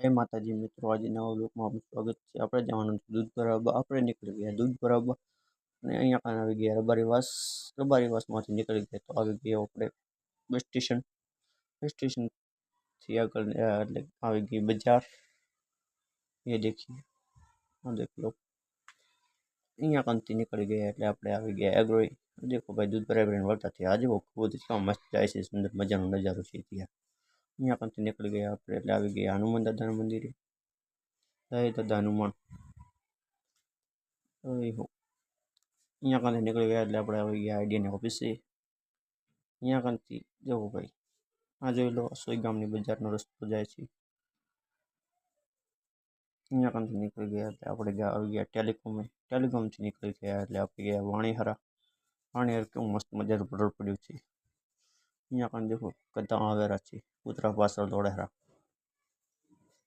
જય માતાજી મિત્રો, આજે નવા લોકમાં આપનું સ્વાગત છે. આપણે જવાનું છે દૂધ ભરાવવા. આપણે નીકળી ગયા દૂધ ભરાવવા અને અહીંયા કાન આવી ગયા રબારીવાસમાંથી નીકળી ગયા તો આવી ગયા આપણે બસ સ્ટેશન. બસ સ્ટેશનથી આગળ એટલે આવી ગઈ બજાર. એ દેખીએ, આ દેખ લો. અહીંયા કાનથી નીકળી ગયા એટલે આપણે આવી ગયા એગ્રોઈ. દેખો ભાઈ, દૂધ ભરાવીને વળતા થયા. આજે બહુ કેવા મસ્ત જાય છે, સુંદર મજાનો નજારો છે ત્યાં. અહીંયા કાનથી નીકળી ગયા આપણે એટલે આવી ગયા હનુમાન દાદાના મંદિરે. જય દાદા હનુમાન. અહીંયા કાંથી નીકળી ગયા એટલે આપણે આવી ગયા આઈડિયાની ઓફિસે. અહીંયા કાંથી જવો ભાઈ, આ જોઈ લો, સોઈ ગામની બજારનો રસ્તો જાય છે. અહીંયા કાંથી નીકળી ગયા એટલે આપણે આવી ગયા ટેલિકોમથી નીકળી ગયા એટલે આપણે ગયા વાણીહરા. કેવું મસ્ત મજાનું પેટ્રોલ પડ્યું છે. અહીંયા કાંઈ દેખો, ગધા આવેરા છે, કૂતરા પાછળ દોડેરા.